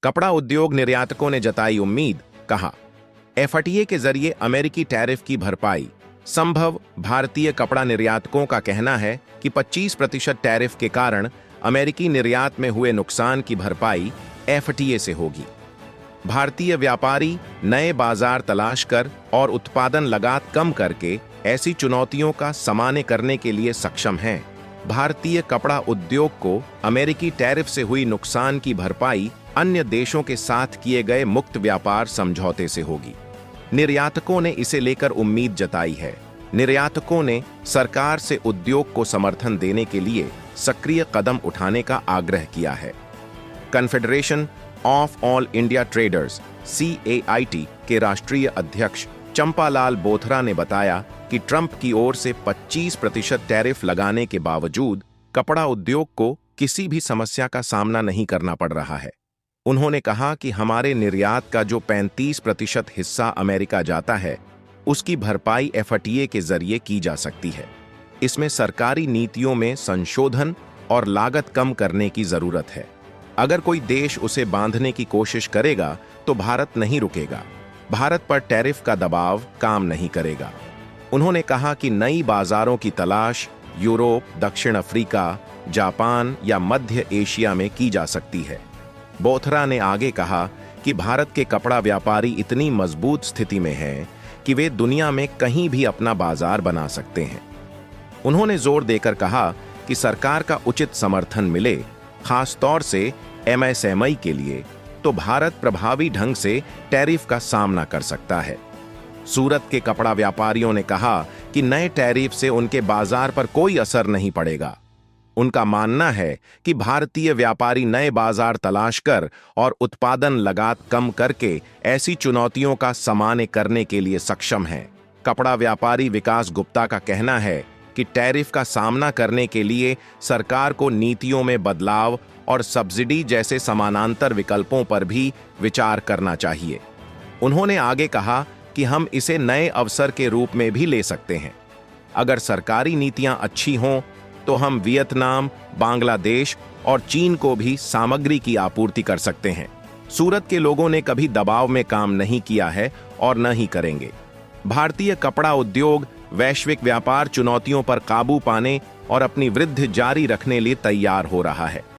कपड़ा उद्योग निर्यातकों ने जताई उम्मीद, कहा एफटीए के जरिए अमेरिकी टैरिफ की भरपाई संभव। भारतीय कपड़ा निर्यातकों का कहना है कि 25% टैरिफ के कारण अमेरिकी निर्यात में हुए नुकसान की भरपाई एफटीए से होगी। भारतीय व्यापारी नए बाजार तलाश कर और उत्पादन लागत कम करके ऐसी चुनौतियों का सामना करने के लिए सक्षम हैं। भारतीय कपड़ा उद्योग को अमेरिकी टैरिफ से हुई नुकसान की भरपाई अन्य देशों के साथ किए गए मुक्त व्यापार समझौते से होगी। निर्यातकों ने इसे लेकर उम्मीद जताई है। निर्यातकों ने सरकार से उद्योग को समर्थन देने के लिए सक्रिय कदम उठाने का आग्रह किया है। Confederation of all India traders (CAIT) के राष्ट्रीय अध्यक्ष चंपालाल बोथरा ने बताया कि ट्रंप की ओर से 25% टैरिफ लगाने के बावजूद कपड़ा उद्योग को किसी भी समस्या का सामना नहीं करना पड़ रहा है। उन्होंने कहा कि हमारे निर्यात का जो 35% हिस्सा अमेरिका जाता है, उसकी भरपाई एफटीए के जरिए की जा सकती है। इसमें सरकारी नीतियों में संशोधन और लागत कम करने की जरूरत है। अगर कोई देश उसे बांधने की कोशिश करेगा तो भारत नहीं रुकेगा। भारत पर टैरिफ का दबाव काम नहीं करेगा। उन्होंने कहा कि नई बाजारों की तलाश यूरोप, दक्षिण अफ्रीका, जापान या मध्य एशिया में की जा सकती है। बोथरा ने आगे कहा कि भारत के कपड़ा व्यापारी इतनी मजबूत स्थिति में हैं कि वे दुनिया में कहीं भी अपना बाजार बना सकते हैं। उन्होंने जोर देकर कहा कि सरकार का उचित समर्थन मिले, खास तौर से MSME के लिए, तो भारत प्रभावी ढंग से टैरिफ का सामना कर सकता है। सूरत के कपड़ा व्यापारियों ने कहा कि नए टैरिफ से उनके बाजार पर कोई असर नहीं पड़ेगा। उनका मानना है कि भारतीय व्यापारी नए बाजार तलाश कर और उत्पादन लागत कम करके ऐसी चुनौतियों का सामना करने के लिए सक्षम हैं। कपड़ा व्यापारी विकास गुप्ता का कहना है कि टैरिफ का सामना करने के लिए सरकार को नीतियों में बदलाव और सब्सिडी जैसे समानांतर विकल्पों पर भी विचार करना चाहिए। उन्होंने आगे कहा कि हम इसे नए अवसर के रूप में भी ले सकते हैं। अगर सरकारी नीतियां अच्छी हों तो हम वियतनाम, बांग्लादेश और चीन को भी सामग्री की आपूर्ति कर सकते हैं। सूरत के लोगों ने कभी दबाव में काम नहीं किया है और न ही करेंगे। भारतीय कपड़ा उद्योग वैश्विक व्यापार चुनौतियों पर काबू पाने और अपनी वृद्धि जारी रखने लिए तैयार हो रहा है।